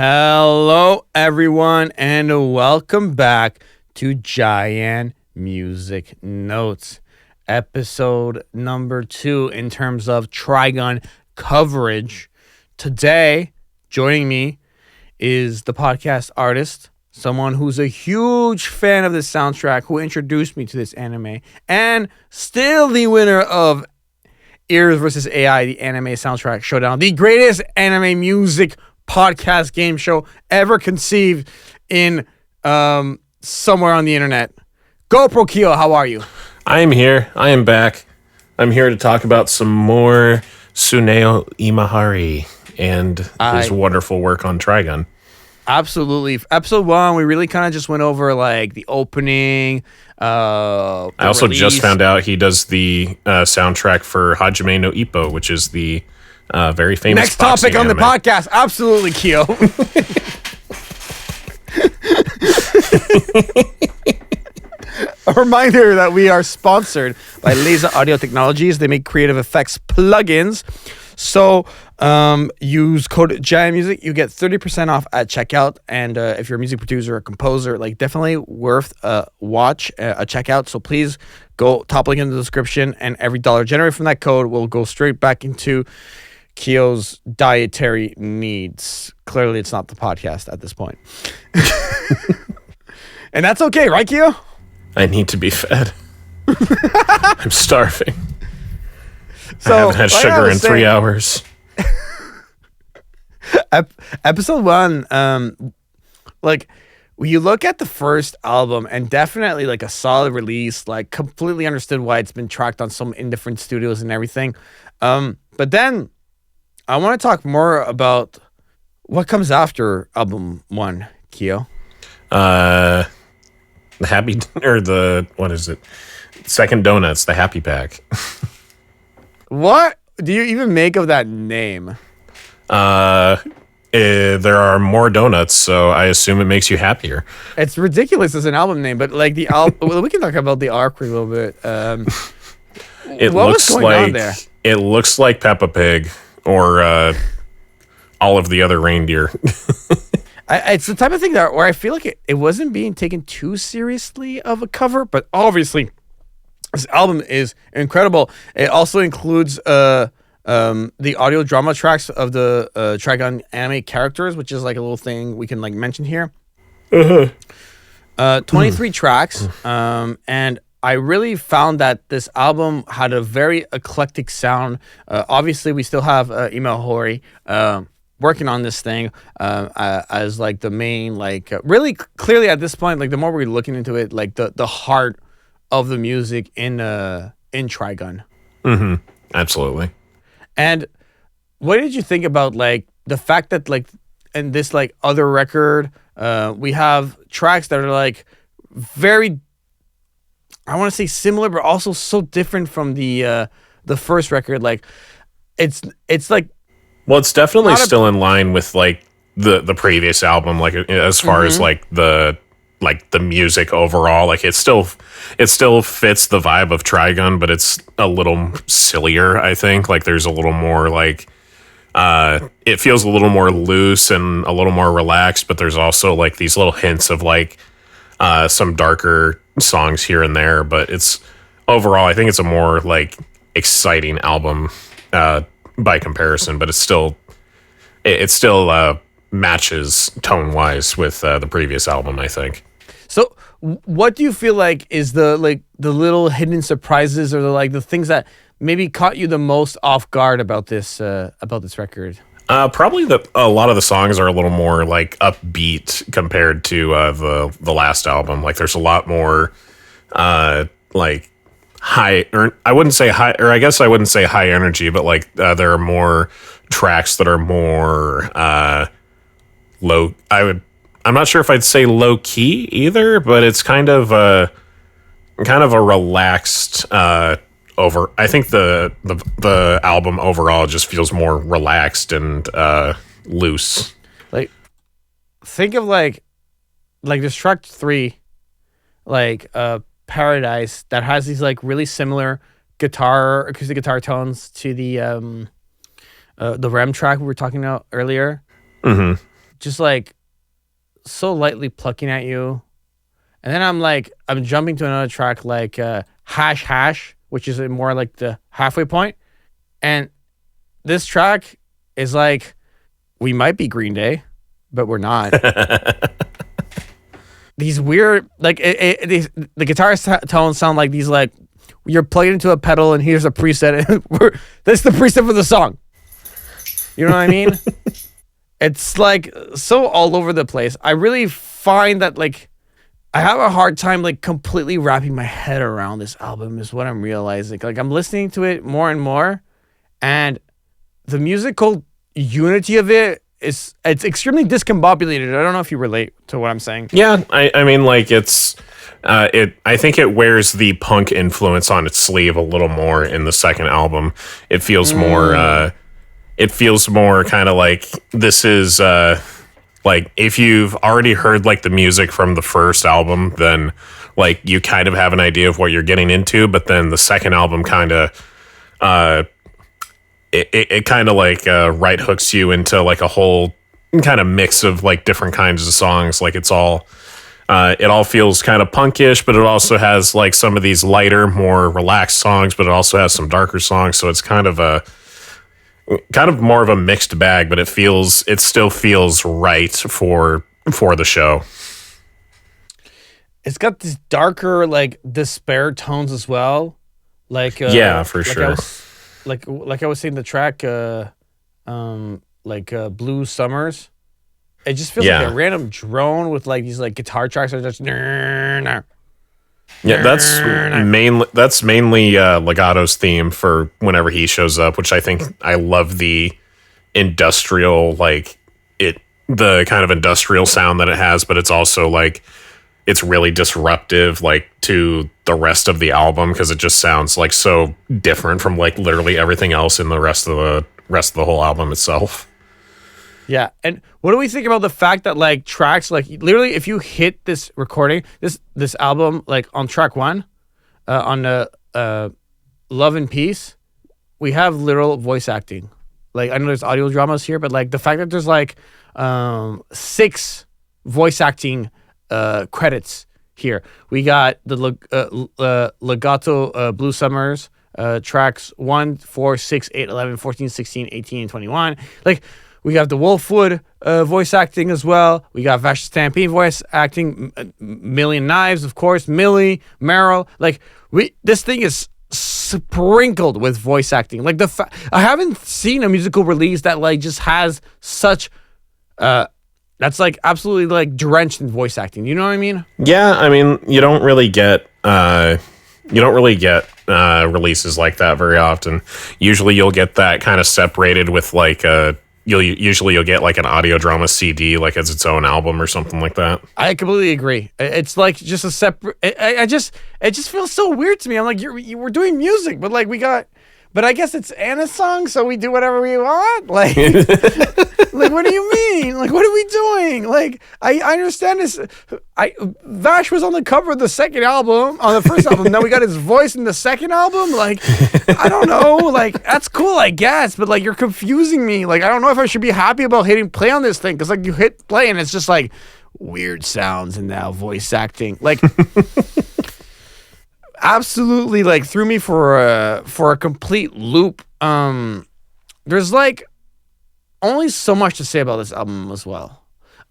Hello, everyone, and welcome back to JaianMusic Notes, episode number 2 in terms of Trigun coverage. Today, joining me is the podcast artist, someone who's a huge fan of this soundtrack, who introduced me to this anime, and still the winner of Ears vs. AI, the anime soundtrack showdown, the greatest anime music podcast game show ever conceived in somewhere on the internet. GoPro Kyo, how are you? I am here. I am back. I'm here to talk about some more Tsuneo Imahari and his wonderful work on Trigun. Absolutely. Episode 1, we really kind of just went over like the opening. I also just found out he does the soundtrack for Hajime no Ippo, which is the very famous next topic on the podcast. Absolutely, Kyo. A reminder that we are sponsored by Laser Audio Technologies. They make creative effects plugins. So use code JaianMusic. You get 30% off at checkout. And if you're a music producer or composer, like definitely worth a watch, a checkout. So please go top link in the description. And every dollar generated from that code will go straight back into Kyo's dietary needs. Clearly, it's not the podcast at this point. And that's okay, right, Kyo? I need to be fed. I'm starving. So, I haven't had sugar in 3 hours. Episode 1, like, when you look at the first album, and definitely like a solid release, like completely understood why it's been tracked on in different studios and everything. But then I want to talk more about what comes after album 1, Kyo. The happy, or the, what is it? Second Donuts, the Happy Pack. What do you even make of that name? There are more donuts, so I assume it makes you happier. It's ridiculous as an album name, but like the album, well, we can talk about the arc a little bit. What was going on there? It looks like Peppa Pig or all of the other reindeer. It's the type of thing where I feel like it wasn't being taken too seriously of a cover, but obviously this album is incredible. It also includes the audio drama tracks of the Trigun anime characters, which is like a little thing we can like mention here. 23 tracks, and I really found that this album had a very eclectic sound. Obviously, we still have Imahari working on this thing as like the main, like really clearly at this point, like the more we're looking into it, like the heart of the music in Trigun. Absolutely. And what did you think about like the fact that like in this like other record, we have tracks that are like very, I want to say similar, but also so different from the first record. Like it's like, well, it's definitely still in line with like the previous album, like as far as like the music overall. Like it still fits the vibe of Trigun, but it's a little sillier, I think. Like there's a little more like it feels a little more loose and a little more relaxed, but there's also like these little hints of like some darker songs here and there. But it's overall, I think it's a more like exciting album by comparison, but it still matches tone wise with the previous album, I think. So what do you feel like is the little hidden surprises or the things that maybe caught you the most off guard about this record? Probably a lot of the songs are a little more like upbeat compared to the last album. Like there's a lot more like high, or I wouldn't say high, or I guess I wouldn't say high energy, but like there are more tracks that are more low. I'm not sure if I'd say low key either, but it's kind of a relaxed I think the album overall just feels more relaxed and loose. Like think of like this track 3, like Paradise, that has these like really similar acoustic guitar tones to the REM track we were talking about earlier. Mm-hmm. just like so lightly plucking at you. And then I'm jumping to another track like Hash Hash, which is more like the halfway point. And this track is like, we might be Green Day, but we're not. These weird, like, the guitar tones sound like these, like, you're plugging into a pedal and here's a preset. And that's the preset for the song. You know what I mean? It's like so all over the place. I really find that, like, I have a hard time, like, completely wrapping my head around this album is what I'm realizing. Like, I'm listening to it more and more, and the musical unity of it's extremely discombobulated. I don't know if you relate to what I'm saying. Yeah, I mean, like, I think it wears the punk influence on its sleeve a little more in the second album. It feels more kind of like this is like, if you've already heard like the music from the first album, then like you kind of have an idea of what you're getting into, but then the second album kind of it kind of like right hooks you into like a whole kind of mix of like different kinds of songs. Like it all feels kind of punkish, but it also has like some of these lighter, more relaxed songs, but it also has some darker songs. So it's kind of more of a mixed bag, but it still feels right for the show. It's got these darker, like, despair tones as well. Like yeah, for sure. Like I was saying, the track Blue Summers. It just feels like a random drone with like these like guitar tracks that are just Yeah, that's mainly Legato's theme for whenever he shows up, which I think I love the industrial, like the kind of industrial sound that it has, but it's also like it's really disruptive like to the rest of the album because it just sounds like so different from like literally everything else in the rest of the whole album itself. Yeah, and what do we think about the fact that like tracks, like literally if you hit this recording, this album, like on track 1, on the Love and Peace, we have literal voice acting. Like I know there's audio dramas here, but like the fact that there's like 6 voice acting credits here. We got the Legato Blue Summers tracks 1, 4, 6, 8, 11, 14, 16, 18, and 21. Like we got the Wolfwood voice acting as well. We got Vash Stampede voice acting. Million Knives, of course. Millie, Meryl. Like this thing is sprinkled with voice acting. Like I haven't seen a musical release that like just has such that's like absolutely like drenched in voice acting. You know what I mean? Yeah, I mean you don't really get releases like that very often. Usually you'll get that kind of separated with like you'll get like an audio drama CD, like as its own album or something like that. I completely agree. It's like just a separate. It just feels so weird to me. I'm like, we're doing music, but like but I guess it's Anna's song, so we do whatever we want. Like, like what do you mean? Like, what are we doing? Like, I understand this. Vash was on the cover of the second album, on the first album. Now we got his voice in the second album. Like, I don't know. Like, that's cool, I guess. But like, you're confusing me. Like, I don't know if I should be happy about hitting play on this thing because like you hit play and it's just like weird sounds and now voice acting. Like. Absolutely, like threw me for a complete loop. There's like only so much to say about this album as well.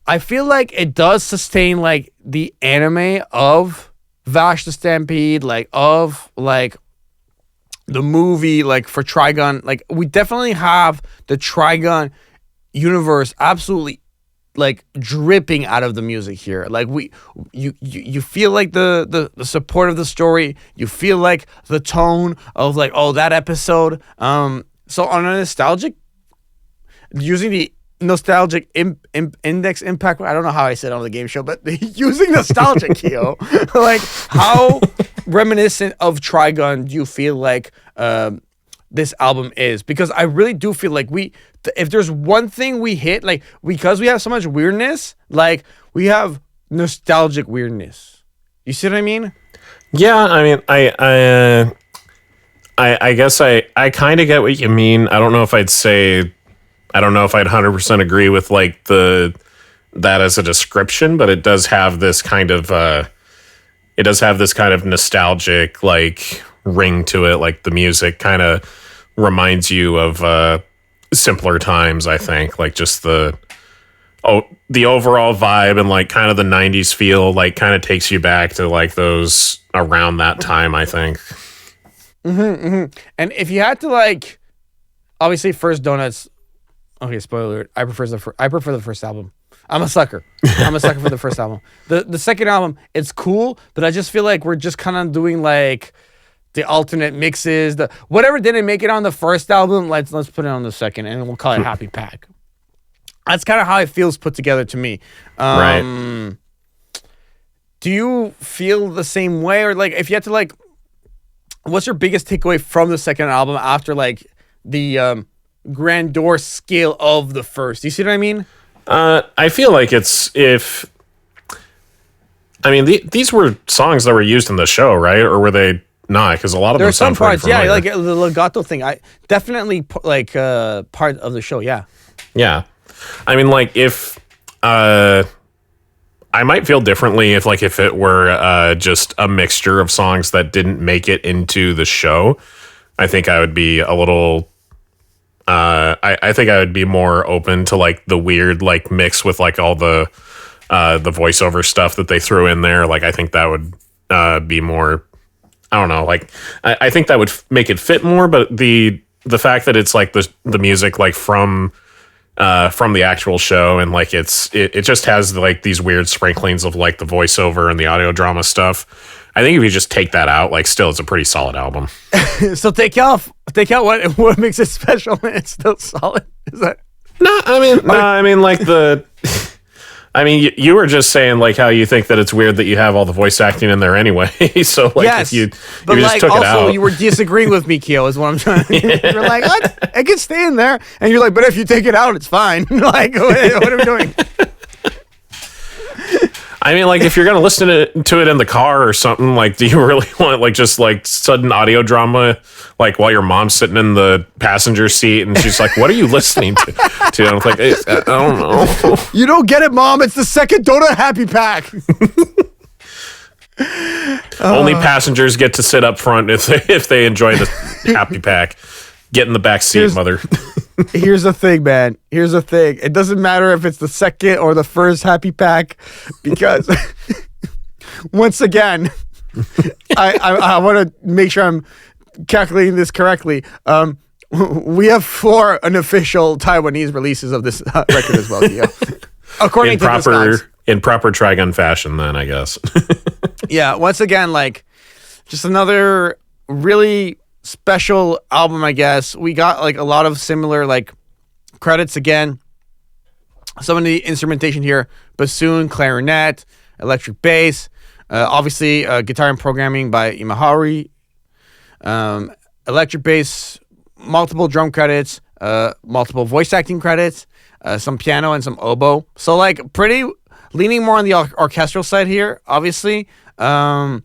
I feel like it does sustain like the anime of Vash the Stampede, like of like the movie, like for Trigun. Like we definitely have the Trigun universe absolutely like dripping out of the music here. Like you feel like the support of the story. You feel like the tone of like, oh, that episode. So on a nostalgic, using the nostalgic index impact, I don't know how I said it on the game show, but using nostalgic, Keo, like how reminiscent of Trigun do you feel like this album is? Because I really do feel like if there's one thing we hit, like because we have so much weirdness, like we have nostalgic weirdness. You see what I mean? Yeah, I mean, I guess I kind of get what you mean. I don't know if I'd 100% agree with like the that as a description, but it does have this kind of nostalgic like ring to it. Like the music kind of reminds you of simpler times, I think. Like just the overall vibe and like kind of the 90s feel like kind of takes you back to like those around that time, I think. And if you had to like, obviously First Donuts, okay, spoiler alert, I prefer the first album. I'm a sucker for the first album. The second album, it's cool, but I just feel like we're just kind of doing like the alternate mixes, the whatever didn't make it on the first album, let's put it on the second, and we'll call it Happy Pack. That's kind of how it feels put together to me. Right. Do you feel the same way? Or like, if you had to like, what's your biggest takeaway from the second album after like the grandeur scale of the first? Do you see what I mean? I feel like these were songs that were used in the show, right? Or were they not? Because a lot of them sound pretty familiar. Yeah, like the legato thing. I definitely like part of the show. Yeah. Yeah. I mean, like if I might feel differently if it were just a mixture of songs that didn't make it into the show. I think I would be a little. I think I would be more open to like the weird like mix with like all the voiceover stuff that they threw in there. Like I think that would be more. I don't know. Like I think that would make it fit more. But the fact that it's like the music like from the actual show, and like it just has like these weird sprinklings of like the voiceover and the audio drama stuff. I think if you just take that out, like still it's a pretty solid album. So take out what makes it special and it's still solid. Is that you were just saying like how you think that it's weird that you have all the voice acting in there anyway. So like yes, if you like, just took it out, you were disagreeing with me, Keo, is what I'm trying to You're like, what? It can stay in there. And you're like, but if you take it out, it's fine. Like, what are we doing? I mean, like, if you're going to listen to it in the car or something, like, do you really want, like, just, like, sudden audio drama, like, while your mom's sitting in the passenger seat and she's like, what are you listening to? And I'm like, I don't know. You don't get it, Mom. It's the second donut Happy Pack. Only passengers get to sit up front if they enjoy the Happy Pack. Get in the back seat, mother. Here's the thing, man. Here's the thing. It doesn't matter if it's the second or the first Happy Pack, because once again, I want to make sure I'm calculating this correctly. We have 4 unofficial Taiwanese releases of this record as well, Gio. According to Discogs. In proper Trigun fashion, then, I guess. Yeah, once again, like, just another really special album, I guess. We got like a lot of similar like credits again. Some of the instrumentation here: bassoon, clarinet, electric bass, obviously guitar and programming by Imahari, electric bass, multiple drum credits, multiple voice acting credits, some piano and some oboe. So like pretty leaning more on the orchestral side here, obviously, and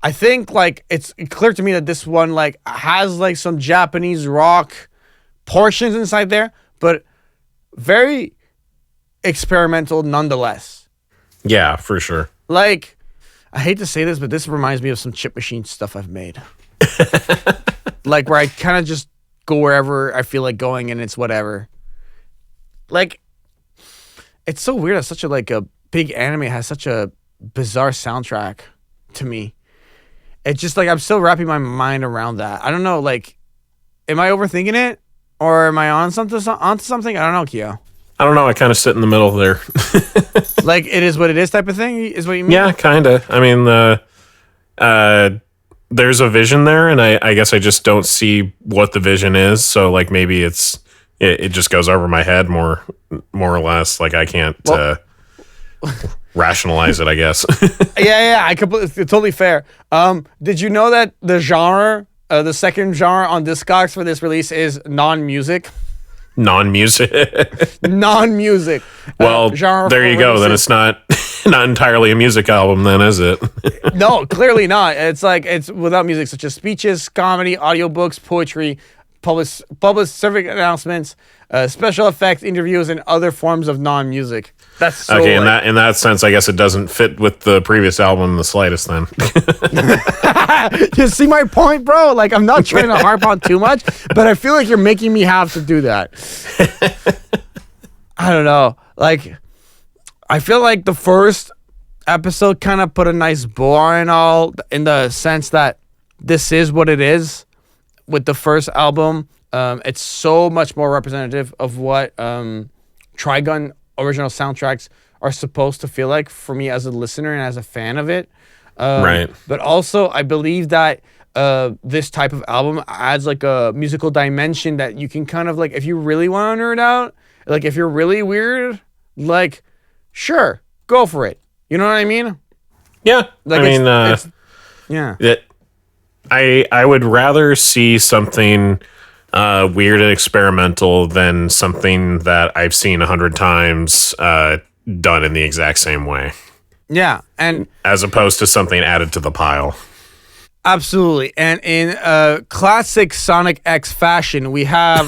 I think like it's clear to me that this one like has like some Japanese rock portions inside there, but very experimental nonetheless. Yeah, for sure. Like, I hate to say this, but this reminds me of some Chip Machine stuff I've made. Like where I kind of just go wherever I feel like going and it's whatever. Like, it's so weird that such a like a big anime has such a bizarre soundtrack to me. It's just like I'm still wrapping my mind around that. I don't know, like, am I overthinking it or am I onto something? I don't know, Keo. I don't know. I kind of sit in the middle there. Like it is what it is type of thing is what you mean? Yeah, kind of. I mean, there's a vision there, and I guess I just don't see what the vision is. So like maybe it just goes over my head more or less. Like I can't rationalize it, I guess. Yeah, I completely totally fair. Did you know that the genre, the second genre on Discogs for this release is non-music? Non-music. Non-music. Well, there you go. Then it's not entirely a music album, then, is it? No, clearly not. It's like it's without music, such as speeches, comedy, audiobooks, poetry, public service announcements, special effects, interviews, and other forms of non-music. That's so okay. like, In that sense, I guess it doesn't fit with the previous album in the slightest. Then you see my point, bro? Like, I'm not trying to harp on too much, but I feel like you're making me have to do that. I don't know. Like, I feel like the first episode kind of put a nice bow on all, in the sense that this is what it is. With the first album, it's so much more representative of what Trigun original soundtracks are supposed to feel like for me as a listener and as a fan of it. right. But also, I believe that this type of album adds like a musical dimension that you can kind of like, if you really want to nerd out, like if you're really weird, like, sure, go for it. You know what I mean? Yeah. Like, yeah. I would rather see something weird and experimental than something that I've seen 100 times done in the exact same way. Yeah, and as opposed to something added to the pile. Absolutely. And in classic Sonic X fashion, we have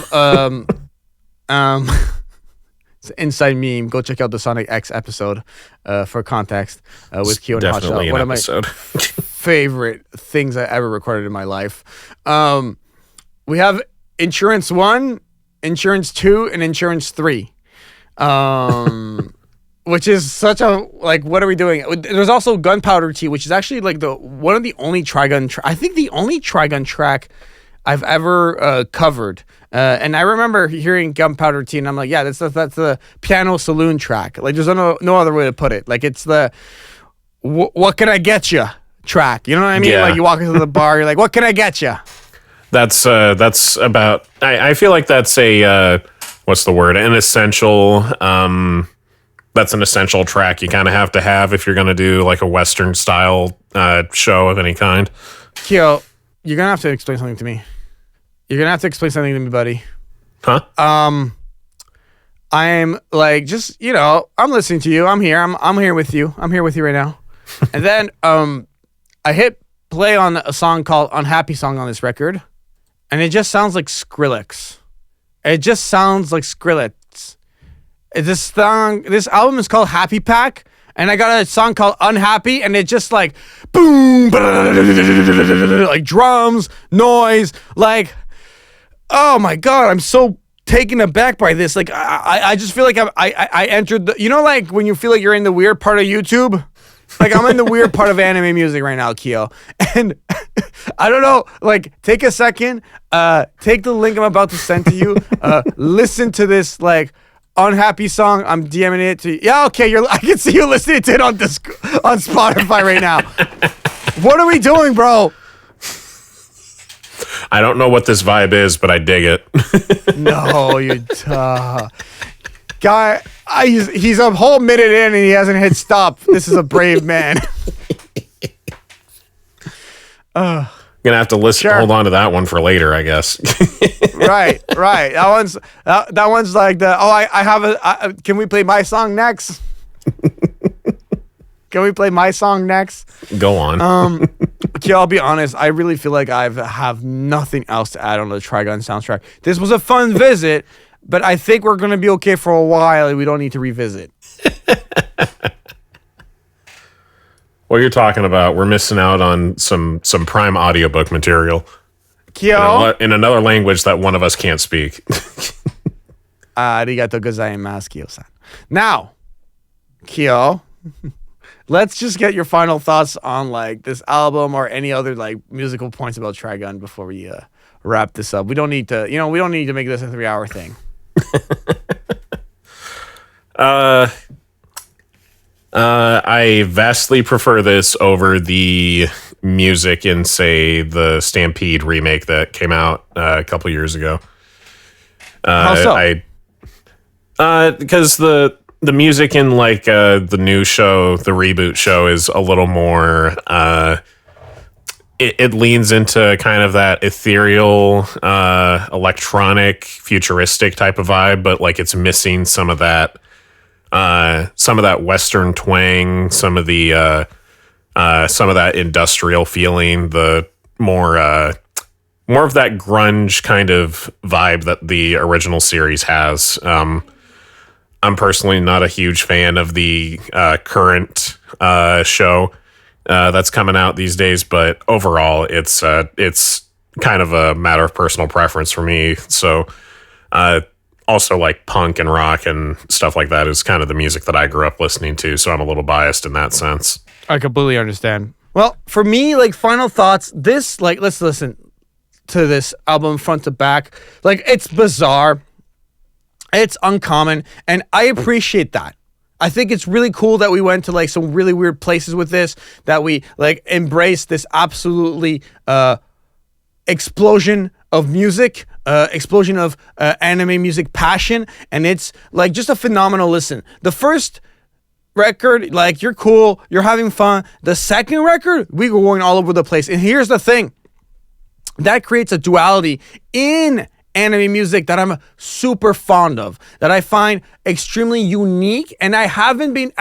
it's an inside meme. Go check out the Sonic X episode for context with Kyo and Definitely Hotshot. One episode. of my favorite things I ever recorded in my life. We have Insurance 1, Insurance 2, and Insurance 3. Which is such a, like, what are we doing? There's also Gunpowder Tea, which is actually like one of the only Trigun, I think the only Trigun track I've ever covered. And I remember hearing Gunpowder Tea, and I'm like, yeah, that's the piano saloon track. Like, there's no other way to put it. Like, it's the what can I get you track. You know what I mean? Yeah. Like, you walk into the bar, you're like, what can I get you? That's about, I feel like that's a, what's the word? An essential, that's an essential track you kind of have to have if you're going to do like a Western style show of any kind. Kyo, you're going to have to explain something to me. You're going to have to explain something to me, buddy. Huh? I'm like, just, you know, I'm listening to you. I'm here. I'm here with you. I'm here with you right now. And then I hit play on a song called Unhappy Song on this record, and it just sounds like Skrillex. It just sounds like Skrillex. This album is called Happy Pack, and I got a song called Unhappy, and it just like boom, like drums, noise, like, oh my God, I'm so taken aback by this. Like, I just feel like I entered the, you know, like when you feel like you're in the weird part of YouTube? Like, I'm in the weird part of anime music right now, Kyo. And I don't know, like, take a second, take the link I'm about to send to you, listen to this, like, Unhappy Song. I'm DMing it to you. Yeah, okay, I can see you listening to it on Spotify right now. What are we doing, bro? I don't know what this vibe is, but I dig it. No, you guy, he's a whole minute in and he hasn't hit stop. This is a brave man. Gonna have to listen. Sure. Hold on to that one for later, I guess. Right. That one's like the, I have can we play my song next? Can we play my song next? Go on. Okay, I'll be honest. I really feel like I have nothing else to add on the Trigun soundtrack. This was a fun visit, but I think we're gonna be okay for a while. We don't need to revisit. What you're talking about, we're missing out on some prime audiobook material. Kyo, In another language that one of us can't speak. arigato gozaimasu, Kyo-san. Now, Kyo, let's just get your final thoughts on like this album or any other like musical points about Trigun before we wrap this up. We don't need to make this a 3-hour thing. I vastly prefer this over the music in, say, the Stampede remake that came out a couple years ago. How so? Because the music in like the new show, the reboot show, is a little more. It leans into kind of that ethereal, electronic, futuristic type of vibe, but like it's missing some of that Western twang, some of that industrial feeling, the more more of that grunge kind of vibe that the original series has. I'm personally not a huge fan of the current show that's coming out these days, but overall, it's kind of a matter of personal preference for me. So, also like punk and rock and stuff like that is kind of the music that I grew up listening to. So I'm a little biased in that sense. I completely understand. Well, for me, like final thoughts, this like let's listen to this album front to back. Like it's bizarre. It's uncommon, and I appreciate that. I think it's really cool that we went to like some really weird places with this, that we like embraced this absolutely explosion of music, explosion of anime music passion, and it's like just a phenomenal listen. The first record, like you're cool, you're having fun. The second record, we were going all over the place. And here's the thing, that creates a duality in anime music that I'm super fond of, that I find extremely unique, and I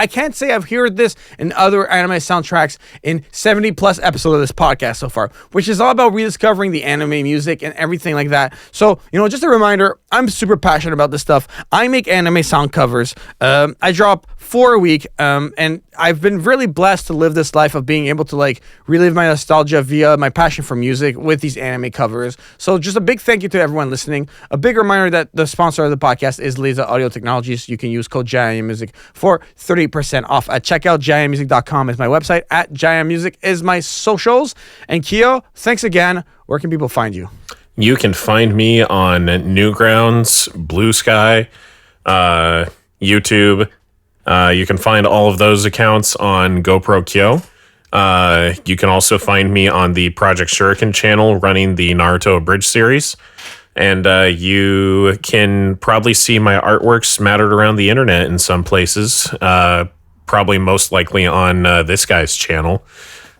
can't say I've heard this in other anime soundtracks in 70 plus episodes of this podcast so far, which is all about rediscovering the anime music and everything like that. So, just a reminder, I'm super passionate about this stuff. I make anime sound covers. I drop 4 a week, and I've been really blessed to live this life of being able to like relive my nostalgia via my passion for music with these anime covers. So just a big thank you to everyone listening. A big reminder that the sponsor of the podcast is Laser Audio Technologies. You can use code JaianMusic for 30% off at checkout. JaianMusic.com is my website. At JaianMusic is my socials. And Keo, thanks again. Where can people find you? You can find me on Newgrounds, Blue Sky, YouTube. You can find all of those accounts on GoPro Kyo. You can also find me on the Project Shuriken channel running the Naruto Abridged series. And you can probably see my artwork smattered around the internet in some places, probably most likely on this guy's channel.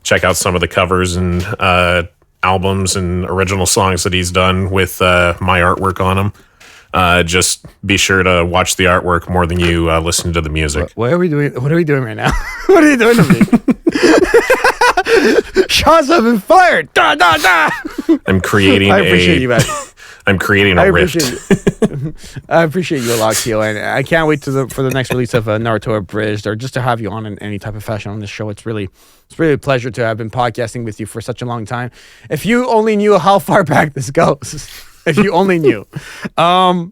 Check out some of the covers and albums and original songs that he's done with my artwork on them. Just be sure to watch the artwork more than you listen to the music. What are we doing? What are we doing right now? What are you doing to me? Shots have been fired. Da, da, da. I'm creating I appreciate you, man. I'm creating a rift. I appreciate you a lot, Keo, and I can't wait for the next release of Naruto Abridged, or just to have you on in any type of fashion on this show. It's really a pleasure to have been podcasting with you for such a long time. If you only knew how far back this goes. If you only knew.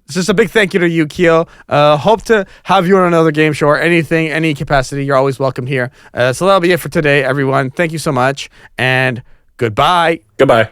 Just a big thank you to you, Keo. Hope to have you on another game show or anything, any capacity. You're always welcome here. So that'll be it for today, everyone. Thank you so much, and goodbye. Goodbye.